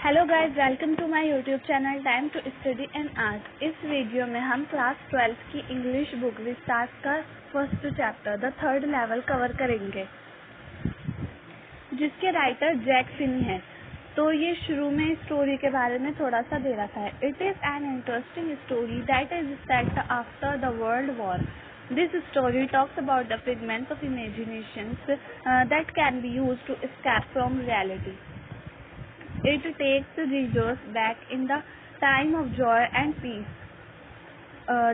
Hello guys, welcome to my YouTube channel time to study and art. इस वीडियो में हम क्लास 12 की इंग्लिश बुक विस्तार का first chapter the third level cover करेंगे, जिसके राइटर जैक फिनी है। तो ये शुरू में स्टोरी के बारे में थोड़ा सा दे रखा है। It is an interesting story that is set after the world war. This story talks about the fragments of imaginations that can be used to escape from reality. It takes readers back in the time of joy and peace.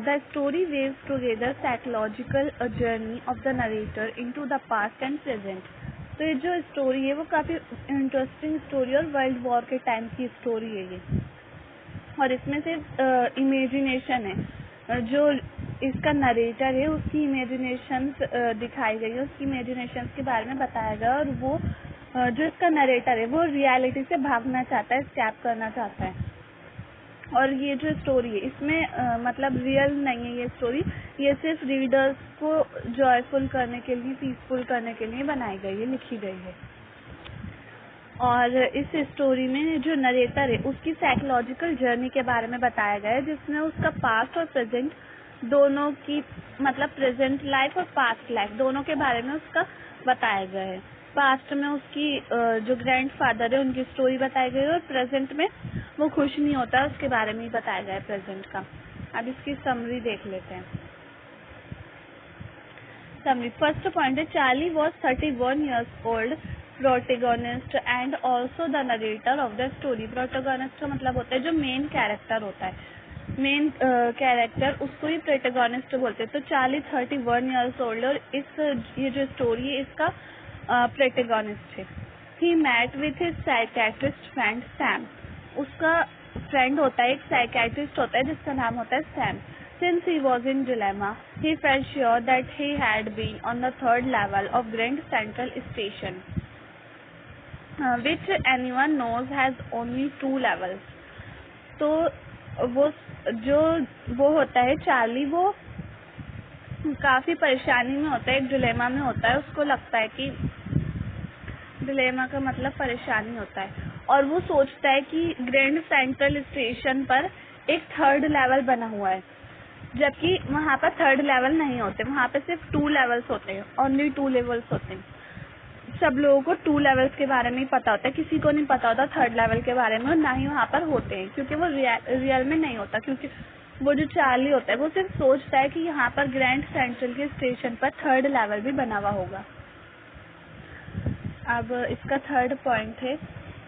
The story weaves together psychological journey of the narrator into the past and present. तो ये जो story है वो काफ़ी interesting story और world war के time की story है ये, और इसमें सिर्फ इमेजिनेशन है। जो इसका नरेटर है उसकी इमेजिनेशंस दिखाई गई है, उसकी इमेजिनेशंस के बारे में बताया गया, और वो जो इसका नरेटर है वो रियलिटी से भागना चाहता है, स्कैप करना चाहता है। और ये जो स्टोरी है इसमें मतलब रियल नहीं है ये स्टोरी, ये सिर्फ रीडर्स को जॉयफुल करने के लिए, पीसफुल करने के लिए बनाई गई है, लिखी गई है। और इस स्टोरी में जो नरेटर है उसकी साइकोलॉजिकल जर्नी के बारे में बताया गया है, जिसमें उसका पास्ट और प्रेजेंट दोनों की, मतलब प्रेजेंट लाइफ और पास्ट लाइफ दोनों के बारे में उसका बताया गया है। पास्ट में उसकी जो ग्रैंडफादर है उनकी स्टोरी बताई गई है, और प्रेजेंट में वो खुश नहीं होता है, उसके बारे में ही बताया गया है प्रेजेंट का। अब इसकी समरी देख लेते हैं। समरी, फर्स्ट पॉइंट है, Charlie was 31 years old, protagonist and also the narrator of the story. Protagonist का मतलब होता है जो मेन कैरेक्टर होता है, मेन कैरेक्टर, उसको ही प्रोटेगोनिस्ट बोलते हैं। तो चार्ली 31 years old और ये जो स्टोरी है इसका प्रोटेगोनिस्ट है। He met with his psychiatrist friend Sam. उसका फ्रेंड होता है, एक साइकेट्रिस्ट होता है जिसका नाम होता है Sam. Since he was in dilemma, he felt sure that he had been on the third level of Grand Central Station, which anyone knows has only 2 levels. तो वो होता है चार्ली, वो काफ़ी परेशानी में होता है, एक डिलेमा में होता है। उसको लगता है कि डिलेमा का मतलब परेशानी होता है, और वो सोचता है कि ग्रैंड सेंट्रल स्टेशन पर एक थर्ड लेवल बना हुआ है, जबकि वहाँ पर थर्ड लेवल नहीं होते, वहाँ पे सिर्फ 2 लेवल्स होते हैं, ओनली 2 लेवल्स होते हैं। सब लोगों को 2 लेवल्स के बारे में ही पता होता है, किसी को नहीं पता होता थर्ड लेवल के बारे में, और ना ही वहाँ पर होते हैं, क्योंकि वो रियल में नहीं होता। क्योंकि वो जो चार्ली होता है वो सिर्फ सोचता है कि यहाँ पर ग्रैंड सेंट्रल के स्टेशन पर थर्ड लेवल भी बना हुआ होगा। अब इसका थर्ड पॉइंट है,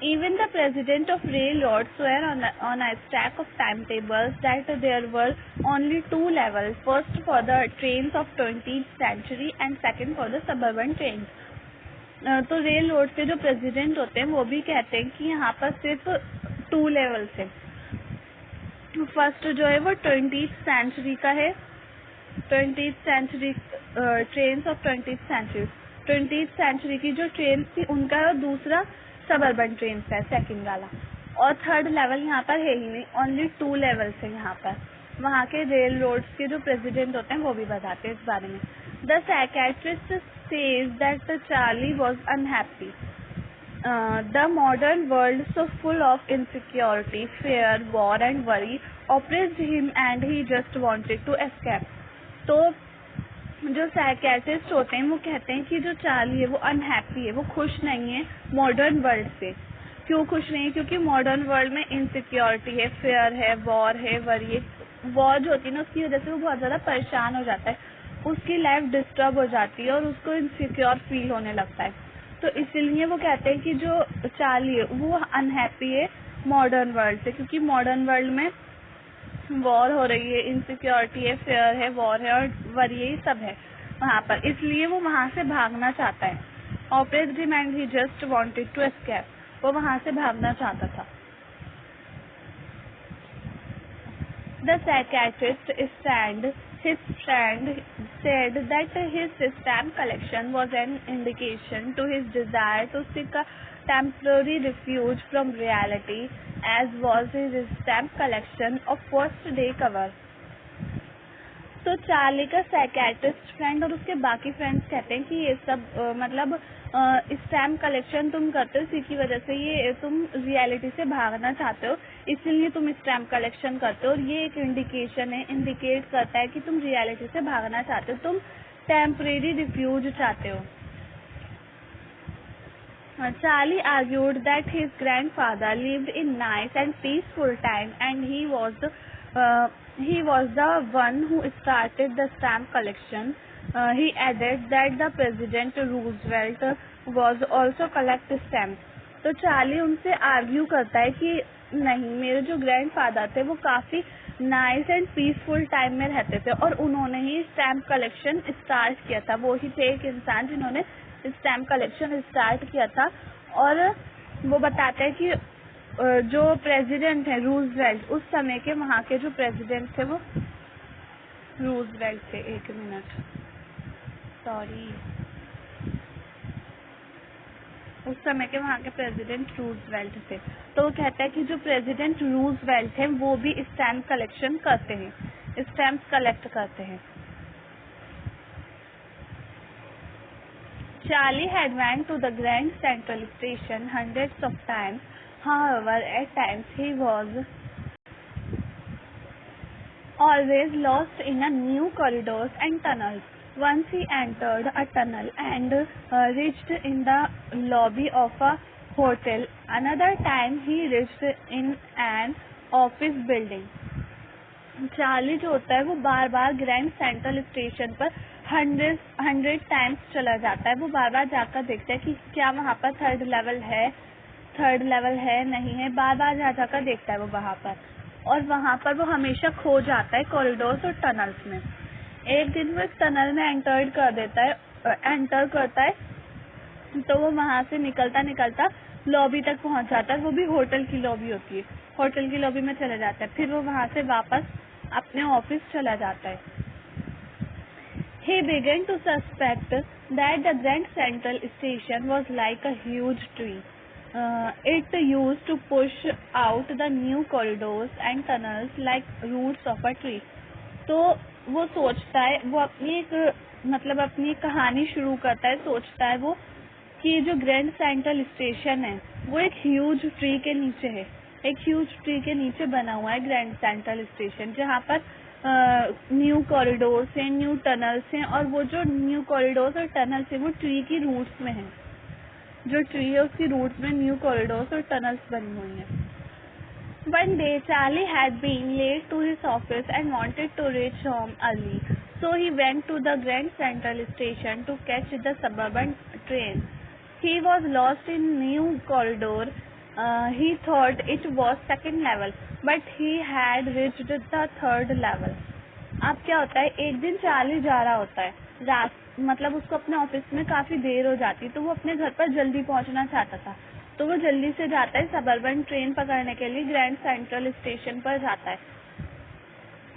even the president of railroads swear on a stack of timetables that there were only 2 levels, first for the trains of 20th century and second for the suburban trains. तो rail road के जो president होते हैं वो भी कहते हैं कि यहाँ पर सिर्फ 2 लेवल्स है। फर्स्ट जो है वो 20th सेंचुरी का है, 20th century trains of 20th century, 20th century की जो ट्रेन थी उनका है, और दूसरा सबर्बन ट्रेन है सेकंड वाला, और थर्ड लेवल यहाँ पर है ही नहीं, ओनली 2 लेवल्स है यहाँ पर। वहाँ के रेल रोड्स के जो प्रेसिडेंट होते हैं वो भी बताते हैं इस बारे में। The psychiatrist says that Charlie was unhappy. The modern world so full of insecurity, fear, war and worry oppressed him and he just wanted to escape. तो जो साइकेट्रिस्ट होते हैं वो कहते हैं कि जो चार्ली है वो अनहैप्पी है, वो खुश नहीं है मॉडर्न वर्ल्ड से। क्यों खुश नहीं है? क्योंकि मॉडर्न वर्ल्ड में इनसिक्योरिटी है, फेयर है, वॉर है, वरी है। वॉर जो होती है ना उसकी वजह से वो बहुत ज़्यादा परेशान हो जाता है, उसकी लाइफ डिस्टर्ब हो जाती है और उसको इनसिक्योर फील होने लगता है। तो इसीलिए वो कहते हैं कि जो चार्ली है वो अनहैप्पी है मॉडर्न वर्ल्ड से, क्योंकि मॉडर्न वर्ल्ड में वॉर हो रही है, इनसिक्योरिटी है, फेयर है, वॉर है और वरी यही सब है वहाँ पर, इसलिए वो वहाँ से भागना चाहता है। Oppressed him and he just wanted to escape, वो वहाँ से भागना चाहता था। The psychiatrist stand his friend said that his stamp collection was an indication to his desire to seek a temporary refuge from reality, as was his stamp collection of first day cover. तो Charlie का psychiatrist friend और उसके बाकी friends कहते हैं कि ये सब मतलब स्टैम्प कलेक्शन तुम करते हो, इसी की वजह से ये तुम रियलिटी से भागना चाहते हो, इसीलिए तुम स्टैम्प कलेक्शन करते हो। और ये एक इंडिकेशन है, इंडिकेट करता है कि तुम रियलिटी से भागना चाहते हो, तुम टेम्परेरी रिफ्यूज चाहते हो। Charlie argued that his grandfather lived in nice and peaceful time, and he was the one who started the stamp collection. He added that the President Roosevelt was also collect stamps. तो Charlie उनसे argue करता है कि नहीं, मेरे जो grandfather थे वो काफ़ी नाइस एंड पीसफुल टाइम में रहते थे और उन्होंने ही स्टैम्प कलेक्शन स्टार्ट किया था। वो ही थे एक इंसान जिन्होंने स्टैम्प कलेक्शन स्टार्ट किया था। और वो बताते हैं कि जो प्रेसिडेंट है रूजवेल्ट, उस समय के वहाँ के जो प्रेसिडेंट थे वो रूजवेल्ट थे। एक मिनट, सॉरी, उस समय के वहाँ के प्रेसिडेंट रूजवेल्ट थे। तो वो कहता है कि जो प्रेसिडेंट रूजवेल्ट है वो भी स्टैम्प कलेक्शन करते हैं, स्टैम्प कलेक्ट करते हैं। Charlie had went to the Grand Central Station hundreds of times. However, at times he was always lost in a new corridors and tunnels. Once he entered a tunnel and reached in the lobby of a hotel. Another time he reached in an office building. Charlie जो होता है वो बार बार grand central station पर 100 times चला जाता है। वो बार बार जाकर देखता है कि क्या वहाँ पर थर्ड लेवल है नहीं है, बार बार जाकर देखता है वो वहाँ पर। और वहाँ पर वो हमेशा खो जाता है कॉरिडोर्स और टनल्स में। एक दिन वो एक टनल में एंटर करता है तो वो वहाँ से निकलता लॉबी तक पहुँच जाता है। वो भी होटल की लॉबी होती है, होटल की लॉबी में चला जाता है। फिर वो वहाँ से वापस अपने ऑफिस चला जाता है। He began to suspect that the Grand Central Station was like a huge tree. It used to push out the new corridors and tunnels like roots of a tree. तो वो सोचता है, वो अपनी कहानी शुरू करता है, सोचता है वो कि जो ग्रैंड सेंट्रल स्टेशन है वो एक ह्यूज ट्री के नीचे है, एक ह्यूज ट्री के नीचे बना हुआ है ग्रैंड सेंट्रल स्टेशन, जहाँ पर न्यू कॉरिडोर्स हैं, न्यू टनल्स हैं। और वो जो न्यू कॉरिडोर्स और टनल्स हैं वो ट्री की रूट्स में हैं, जो ट्री है उसकी रूट्स में न्यू कॉरिडोर्स और टनल्स बनी हुई हैं। One day Charlie had been late to his office and wanted to reach home early, so he went to the Grand Central Station to catch the suburban train. He was lost in new corridor. He thought it was second level, but he had reached the third level. अब क्या होता है, एक दिन Charlie जा रहा होता है, उसको अपने ऑफिस में काफ़ी देर हो जाती है, तो वो अपने घर पर जल्दी पहुंचना चाहता था। तो वो जल्दी से जाता है सबर्बन ट्रेन पकड़ने के लिए, ग्रैंड सेंट्रल स्टेशन पर जाता है।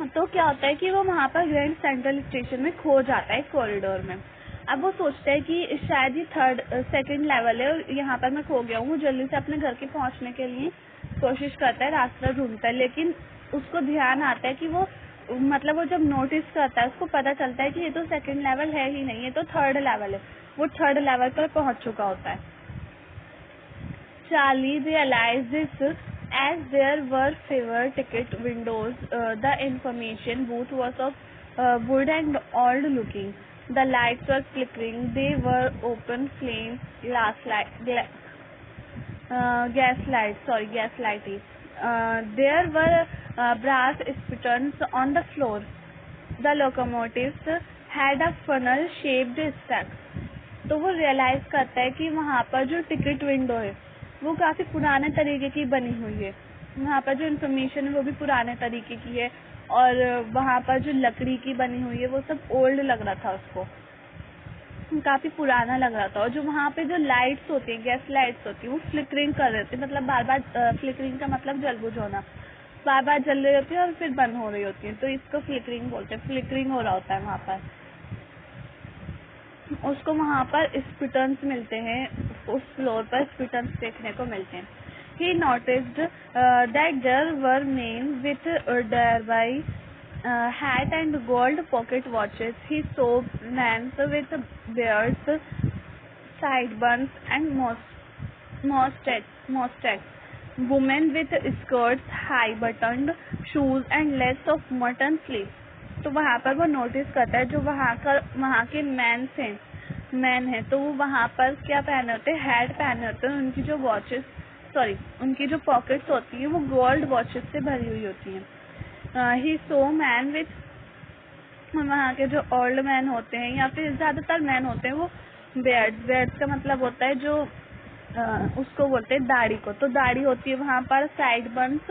तो क्या होता है कि वो वहाँ पर ग्रैंड सेंट्रल स्टेशन में खो जाता है कॉरिडोर में। अब वो सोचता है कि शायद ये सेकंड लेवल है और यहाँ पर मैं खो गया हूँ। जल्दी से अपने घर के पहुँचने के लिए कोशिश करता है, रास्ता ढूंढता है, लेकिन उसको ध्यान आता है कि वो जब नोटिस करता है उसको पता चलता है कि ये तो सेकंड लेवल है ही नहीं, ये तो थर्ड लेवल है। वो थर्ड लेवल पर पहुँच चुका होता है। Charlie realized this as there were fewer ticket windows. The information booth was of wood and old looking. The lights were flickering. They were open flame gaslighting. There were brass spittoons on the floor. The locomotives had a funnel-shaped stack. तो वो realise करता है कि वहाँ पर जो ticket window है वो काफ़ी पुराने तरीके की बनी हुई है, वहाँ पर जो इन्फॉर्मेशन है वो भी पुराने तरीके की है, और वहाँ पर जो लकड़ी की बनी हुई है वो सब ओल्ड लग रहा था, उसको काफ़ी पुराना लग रहा था। और जो वहाँ पे जो लाइट्स होती है, गैस लाइट्स होती है, वो फ्लिकरिंग कर रहे थे, बार बार फ्लिकरिंग का जल बुझ होना, बार बार जल रही होती है और फिर बंद हो रही होती है, तो इसको फ्लिकरिंग बोलते हैं। फ्लिकरिंग हो रहा होता है वहाँ पर। उसको वहाँ पर स्पिटन्स मिलते हैं, उस फ्लोर पर स्पिटन्स देखने को मिलते हैं। He noticed that there were men with derby hat and gold pocket watches. He saw men with beards sideburns and mustaches. Women with skirts, high buttoned shoes and legs of mutton sleeves. तो वहाँ पर वो notice करता है जो वहाँ के man है तो वो वहाँ पर क्या पहने होते हैं, हैट पहने होते हैं. उनकी जो पॉकेट्स होती है वो गोल्ड वॉचेस से भरी हुई होती हैं. ही सो मैन विथ, वहाँ के जो ओल्ड मैन होते हैं या फिर ज़्यादातर मैन होते हैं वो बेयर्ड्स का मतलब होता है जो उसको बोलते हैं दाढ़ी को. तो दाढ़ी होती है वहाँ पर. साइड बन्स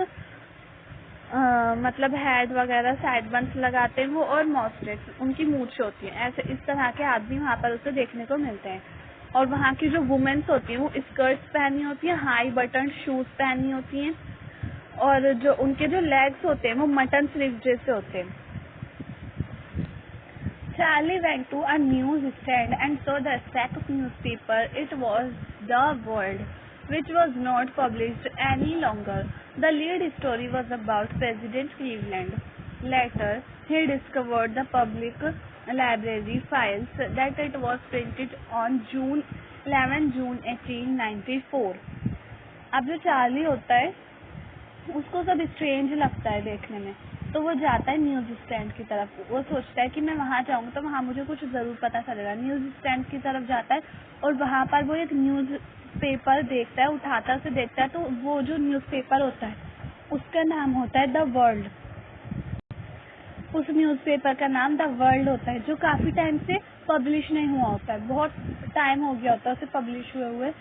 मतलब हेड वगैरह साइड बन्स लगाते हैं वो, और मॉस्टेच उनकी मूछ होती है. ऐसे इस तरह के आदमी वहाँ पर उसे देखने को मिलते हैं. और वहाँ की जो वुमेन्स होती हैं वो स्कर्ट्स पहनी होती हैं, हाई बटन शूज पहनी होती हैं, और जो उनके जो लेग्स होते हैं वो मटन स्लीव जैसे होते हैं. Charlie went to a newsstand and saw the stack of newspaper. It was The World, which was not published any longer. The lead story was about President Cleveland. Later, he discovered the public library files that it was printed on 11 June 1894. अब जो Charlie होता है उसको सब strange लगता है देखने में, तो वो जाता है न्यूज़ स्टैंड की तरफ. वो सोचता है कि मैं वहाँ जाऊँगा तो वहाँ मुझे कुछ ज़रूर पता चलेगा. न्यूज़ स्टैंड की तरफ जाता है और वहाँ पर वो एक न्यूज़ पेपर देखता है, उठाता है उसे देखता है. तो वो जो न्यूज़ पेपर होता है उसका नाम होता है द वर्ल्ड. उस न्यूज़ पेपर का नाम द वर्ल्ड होता है, जो काफ़ी टाइम से पब्लिश नहीं हुआ होता है. बहुत टाइम हो गया होता है उसे पब्लिश हुए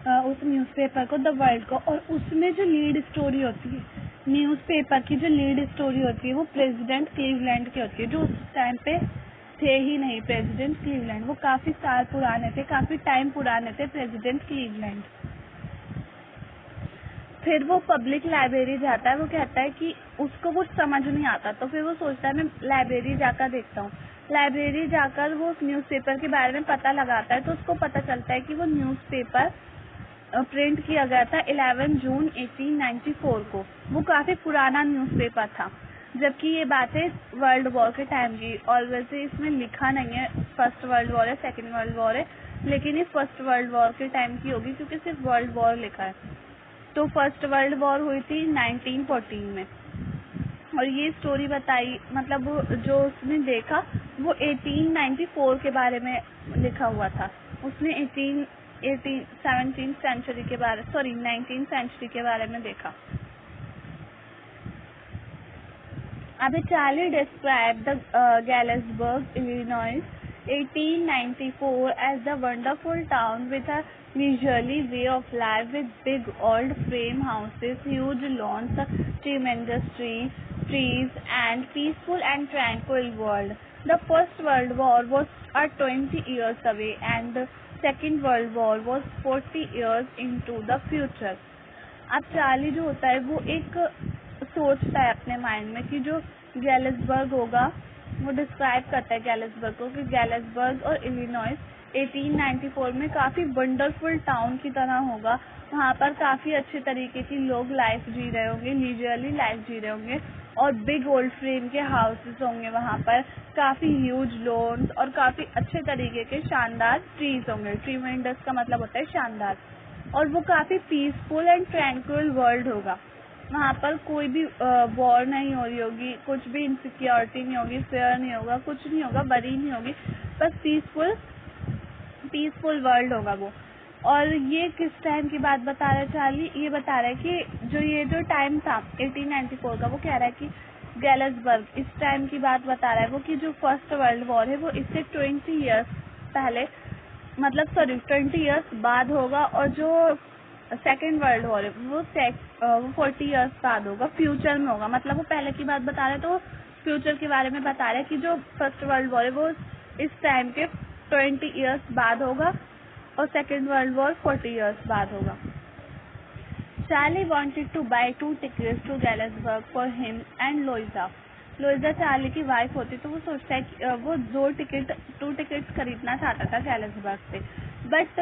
उस न्यूज़पेपर को, द वर्ल्ड को. और उसमें जो लीड स्टोरी होती है, न्यूज़पेपर की जो लीड स्टोरी होती है वो प्रेसिडेंट क्लीवलैंड की होती है, जो उस टाइम पे थे ही नहीं प्रेसिडेंट क्लीवलैंड. वो काफ़ी साल पुराने थे, काफ़ी टाइम पुराने थे प्रेसिडेंट क्लीवलैंड. फिर वो पब्लिक लाइब्रेरी जाता है. वो कहता है कि उसको कुछ समझ नहीं आता, तो फिर वो सोचता है मैं लाइब्रेरी जाकर देखता हूँ. लाइब्रेरी जाकर वो उस न्यूज़पेपर के बारे में पता लगाता है, तो उसको पता चलता है कि वो न्यूज़पेपर प्रिंट किया गया था 11 जून 1894 को. वो काफ़ी पुराना न्यूज़पेपर था, जबकि ये बातें वर्ल्ड वॉर के टाइम की. और वैसे इसमें लिखा नहीं है फर्स्ट वर्ल्ड वॉर है सेकेंड वर्ल्ड वॉर है, लेकिन ये फर्स्ट वर्ल्ड वॉर के टाइम की होगी क्योंकि सिर्फ वर्ल्ड वॉर लिखा है. तो फर्स्ट वर्ल्ड वॉर हुई थी 1914 में. और ये स्टोरी बताई, मतलब जो उसने देखा वो 1894 के बारे में लिखा हुआ था. उसने 19th सेंचुरी के बारे में देखा. अभी Charlie described the Galesburg, Illinois, 1894 as the wonderful town with a leisurely way of life, with big old frame houses, huge lawns, tremendous trees, and peaceful and tranquil world. The First World War was 20 years away, and the Second World War was 40 years into the future. अब Charlie जो होता है वो एक सोचता है अपने mind में कि जो गैलेसबर्ग होगा, वो डिस्क्राइब करता है गैलेसबर्ग को कि गैलेसबर्ग और इलिनॉइस 1894 में काफ़ी वंडरफुल टाउन की तरह होगा. वहाँ पर काफ़ी अच्छे तरीके की लोग लाइफ जी रहे होंगे, लीजरली लाइफ जी रहे होंगे, और बिग ओल्ड फ्रेम के हाउसेस होंगे वहाँ पर, काफ़ी ह्यूज लॉन्स और काफ़ी अच्छे तरीके के शानदार ट्रीज होंगे. ट्रीमेंडस का मतलब होता है शानदार. और वो काफ़ी पीसफुल एंड ट्रैंक्विल वर्ल्ड होगा. वहाँ पर कोई भी वॉर नहीं हो रही होगी, कुछ भी इनसिक्योरिटी नहीं होगी, फेयर नहीं होगा, कुछ नहीं होगा, बरी नहीं होगी, बस पीसफुल वर्ल्ड होगा वो. और ये किस टाइम की बात बता रहा है चार्ली? ये बता रहा है कि जो टाइम था 1894 का, वो कह रहा है कि गैलेसबर्ग इस टाइम की बात बता रहा है वो कि जो फर्स्ट वर्ल्ड वॉर है वो इससे 20 इयर्स पहले, मतलब 20 इयर्स बाद होगा, और जो सेकेंड वर्ल्ड वॉर है वो 40 इयर्स बाद होगा, फ्यूचर में होगा. मतलब वो पहले की बात बता रहे हैं तो फ्यूचर के बारे में बता रहे हैं कि जो फर्स्ट वर्ल्ड वॉर है वो इस टाइम के 20 इयर्स बाद होगा और सेकेंड वर्ल्ड वॉर 40 इयर्स बाद होगा. Charlie wanted to buy 2 tickets to Galesburg for him and Louisa. Louisa Charlie की वाइफ होती, तो वो सोचता है कि वो 2 टिकट्स खरीदना चाहता था गैलेसबर्ग से. But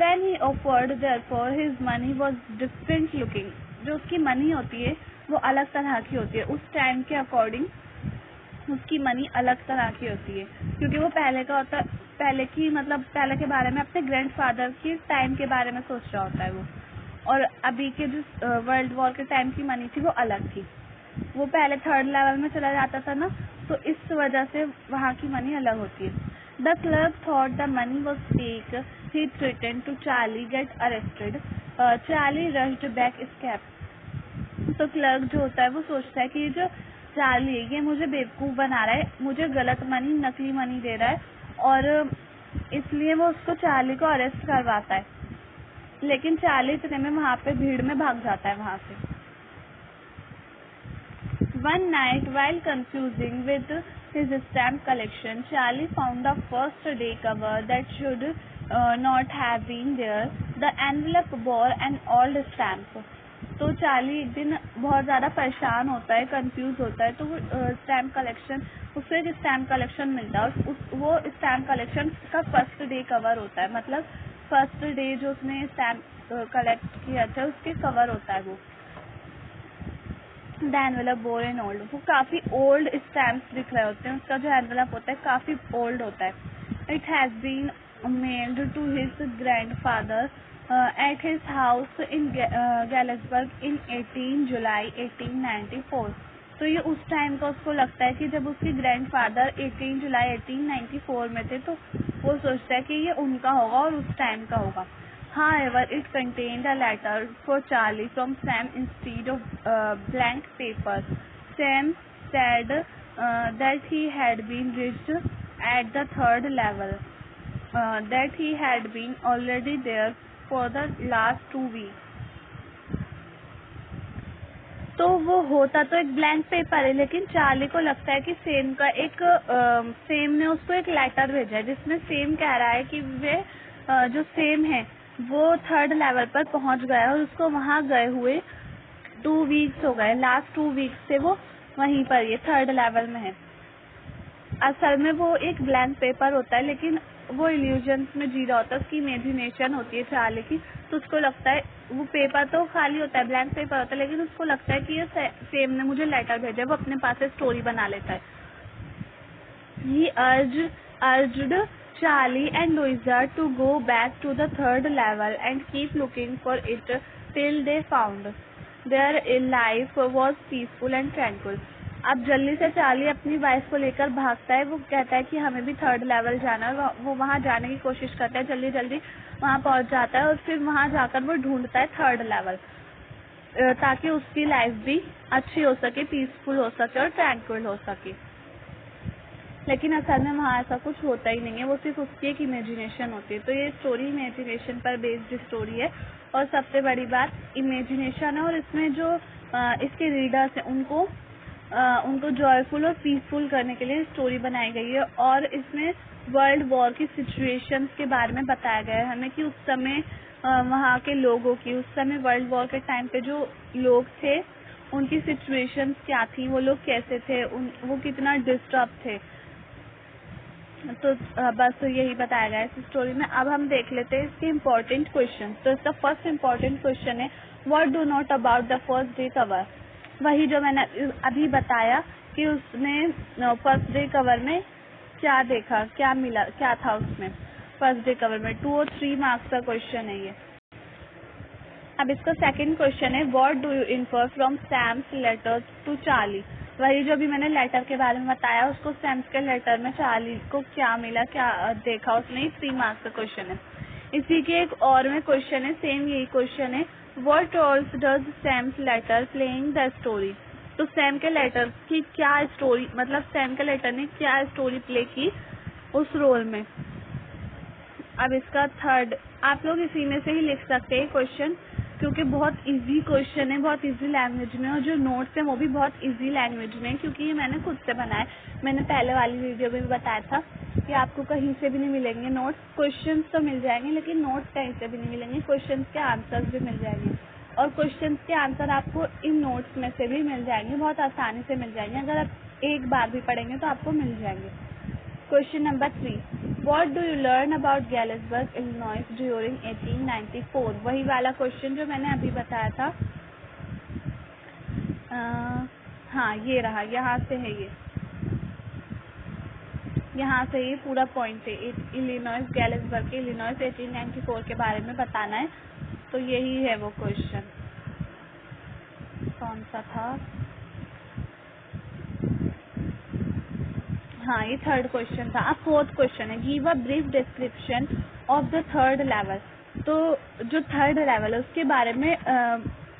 when he offered, therefore his money was different looking. जो उसकी मनी होती है वो अलग तरह की होती है. उस टाइम के अकॉर्डिंग उसकी मनी अलग तरह की होती है, क्योंकि वो पहले का होता पहले की मतलब पहले के बारे में, अपने ग्रैंडफादर की टाइम के बारे में सोच रहा होता है वो, और अभी के जो वर्ल्ड वॉर के टाइम की मनी थी वो अलग थी। वो पहले थर्ड लेवल में चला जाता था ना, तो इस वजह से वहाँ की मनी अलग होती है। The clerk thought the money was fake, he threatened to Charlie get arrested, Charlie rushed back escape. तो क्लर्क जो होता है वो सोचता है कि जो चार्ली है ये मुझे बेवकूफ़ बना रहा है, मुझे गलत मनी, नकली मनी दे रहा है, और इसलिए वो उसको चार्ली को अरेस्ट करवाता है। लेकिन चार्ली इतने में वहाँ पे भीड़ में भाग जाता है वहाँ से। One night, while confusing with his stamp collection, Charlie found the first day cover that should not have been there. The envelope bore an old stamp. तो चार्ली एक दिन बहुत ज़्यादा परेशान होता है, कंफ्यूज होता है, तो वो स्टैम्प कलेक्शन, उसको एक स्टैम्प कलेक्शन मिलता है, वो स्टैम्प कलेक्शन का फर्स्ट डे कवर होता है, मतलब फर्स्ट डे जो उसने स्टैम्प कलेक्ट किया था उसके कवर होता है वो। The envelope bore an old, वो काफ़ी ओल्ड स्टैम्प्स दिख रहे होते हैं, उसका जो एनवेलप होता है काफ़ी ओल्ड होता है। It has been mailed to his grandfather at his house in Galesburg in 18 July 1894। तो ये उस टाइम का उसको लगता है कि जब उसके ग्रैंडफादर 18 जुलाई 1894 में थे, तो वो सोचता है कि ये उनका होगा और उस टाइम का होगा। However, it contained a letter for Charlie from Sam instead of blank paper. Sam said that he had been reached at the third level, that he had been already there for the last 2 weeks. तो वो होता तो एक blank paper है, लेकिन Charlie को लगता है कि सेम का एक सेम ने उसको एक लेटर भेजा है जिसमें सेम कह रहा है कि वे जो सेम है वो थर्ड लेवल पर पहुंच गया और उसको वहां गए हुए 2 वीक्स हो गए, लास्ट 2 वीक्स से वो वहीं पर ये थर्ड लेवल में है। असल में वो एक ब्लैंक पेपर होता है, लेकिन वो इल्यूजन्स में जी रहा होता है, उसकी इमेजिनेशन होती है चार्ली की, तो उसको लगता है वो पेपर तो खाली होता है, ब्लैंक पेपर होता है, लेकिन उसको लगता है कि ये सेम ने मुझे लेटर भेजा, वो अपने पास से स्टोरी बना लेता है। He urged Charlie and Louisa to go back to the third level and keep looking for it till they found. Their life was peaceful and tranquil. अब जल्दी से चार्ली अपनी वाइफ को लेकर भागता है, वो कहता है कि हमें भी थर्ड लेवल जाना है, वो वहाँ जाने की कोशिश करता है, जल्दी जल्दी वहाँ पहुँच जाता है और फिर वहाँ जाकर वो ढूंढता है थर्ड लेवल, ताकि उसकी लाइफ भी अच्छी हो सके, पीसफुल हो सके और ट्रैंक्विल हो सके। लेकिन असल में वहाँ ऐसा कुछ होता ही नहीं है, वो सिर्फ उसकी एक इमेजिनेशन होती है। तो ये स्टोरी इमेजिनेशन पर बेस्ड स्टोरी है, और सबसे बड़ी बात इमेजिनेशन है, और इसमें जो इसके रीडर्स हैं उनको जॉयफुल और पीसफुल करने के लिए स्टोरी बनाई गई है। और इसमें वर्ल्ड वॉर की सिचुएशंस के बारे में बताया गया है हमें कि उस समय वहाँ के लोगों की, उस समय वर्ल्ड वॉर के टाइम पे जो लोग थे उनकी सिचुएशंस क्या थी, वो लोग कैसे थे, वो कितना डिस्टर्ब थे। तो बस यही बताया गया है इस स्टोरी में। अब हम देख लेते हैं इसके इम्पोर्टेंट क्वेश्चन। तो इसका फर्स्ट इम्पोर्टेंट क्वेश्चन है, what do not about the first day cover. वही जो मैंने अभी बताया कि उसने फर्स्ट डे कवर में क्या देखा, क्या मिला, क्या था उसमें फर्स्ट डे कवर में। 2 और 3 मार्क्स का क्वेश्चन है ये। अब इसका सेकंड क्वेश्चन है, what do you infer from Sam's letters to Charlie. वही जो भी मैंने लेटर के बारे में बताया, उसको सैम्स के लेटर में चार्ली को क्या मिला, क्या देखा उसने, 3 मार्क्स का क्वेश्चन है। इसी के एक और में क्वेश्चन है, सेम यही क्वेश्चन है, what roles does Sam's letter playing the story. तो सैम के लेटर की क्या स्टोरी, मतलब सैम के लेटर ने क्या स्टोरी प्ले की उस रोल में। अब इसका थर्ड, आप लोग इसी में से ही लिख सकते हैं क्वेश्चन, क्योंकि बहुत इजी क्वेश्चन है, बहुत इजी लैंग्वेज में, और जो नोट्स हैं वो भी बहुत इजी लैंग्वेज में, क्योंकि ये मैंने खुद से बनाया। मैंने पहले वाली वीडियो में भी बताया था कि आपको कहीं से भी नहीं मिलेंगे नोट्स, क्वेश्चंस तो मिल जाएंगे लेकिन नोट्स कहीं से भी नहीं मिलेंगे, क्वेश्चंस के आंसर्स भी मिल जाएंगे, और क्वेश्चंस के आंसर आपको इन नोट्स में से भी मिल जाएंगे, बहुत आसानी से मिल जाएंगे। अगर आप एक बार भी पढ़ेंगे तो आपको मिल जाएंगे। Question number 3, what do you learn about Galesburg Illinois during 1894। वही वाला क्वेश्चन जो मैंने अभी बताया था। हाँ ये रहा, यहाँ से है ये। यहाँ से ही पूरा पॉइंट है। इलिनॉइस, गैलिसबर्ग के इलिनॉइस 1894 के बारे में बताना है। तो यही है वो क्वेश्चन। कौन सा था? हाँ, ये थर्ड क्वेश्चन था। अब फोर्थ क्वेश्चन है, give a brief description of the third level. तो जो थर्ड लेवल है उसके बारे में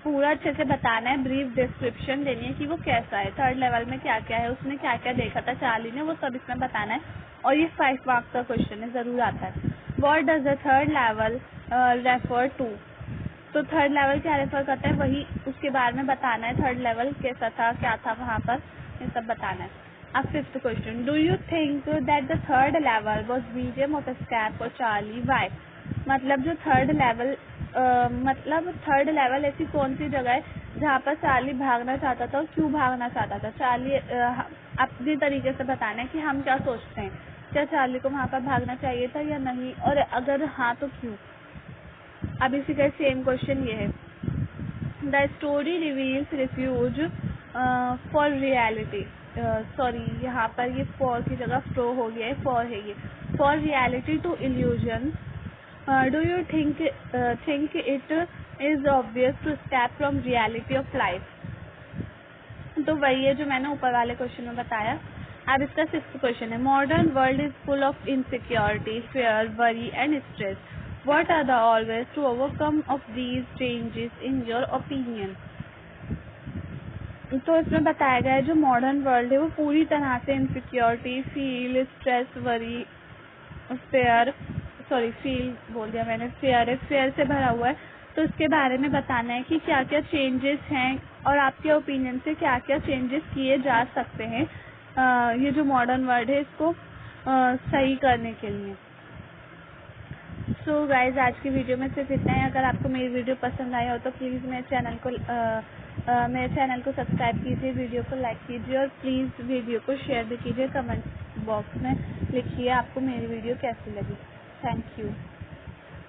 पूरा अच्छे से बताना है, ब्रीफ डिस्क्रिप्शन देनी है कि वो कैसा है, थर्ड लेवल में क्या क्या है, उसने क्या क्या देखा था चार्ली ने, वो सब इसमें बताना है। और ये 5 मार्क्स का क्वेश्चन है, जरूर आता है। What does the third level refer to? तो थर्ड लेवल क्या रेफर करता है, वही उसके बारे में बताना है। थर्ड लेवल कैसा था, क्या था वहाँ पर, ये सब बताना है। अब fifth question, do you think that the third level was medium of escape for Charlie, why? मतलब जो थर्ड लेवल ऐसी कौन सी जगह है जहाँ पर चार्ली भागना चाहता था और क्यों भागना चाहता था। चार्ली अपने तरीके से बताना है कि हम क्या सोचते हैं, क्या चार्ली को वहाँ पर भागना चाहिए था या नहीं, और अगर हाँ तो क्यों। अब इसी का सेम क्वेश्चन ये है, the story reveals refuge for reality, sorry यहाँ पर ये फॉर की जगह फ्रो हो गया है, फॉर है ये, for reality to illusion. Do you think it is obvious to step from reality of life. तो वही है जो मैंने ऊपर वाले क्वेश्चन में बताया। अब इसका सिक्स्थ क्वेश्चन है, modern world is full of insecurity, fear, worry and stress. What are the always to overcome of these changes in your opinion. तो इसमें बताया गया है जो मॉडर्न वर्ल्ड है वो पूरी तरह से insecurity, feel, stress, worry, fair, sorry feel बोल दिया मैंने, फेयर है, फेयर से भरा हुआ है। तो इसके बारे में बताना है कि क्या क्या चेंजेस हैं और आपके ओपिनियन से क्या क्या चेंजेस किए जा सकते हैं ये जो मॉडर्न वर्ल्ड है इसको सही करने के लिए। सो गाइज, आज की वीडियो में सिर्फ इतना है। अगर आपको मेरी वीडियो पसंद आया हो तो प्लीज़ मेरे चैनल को सब्सक्राइब कीजिए, वीडियो को लाइक कीजिए और प्लीज़ वीडियो को शेयर भी कीजिए। कमेंट बॉक्स में लिखिए आपको मेरी वीडियो कैसी लगी। Thank you.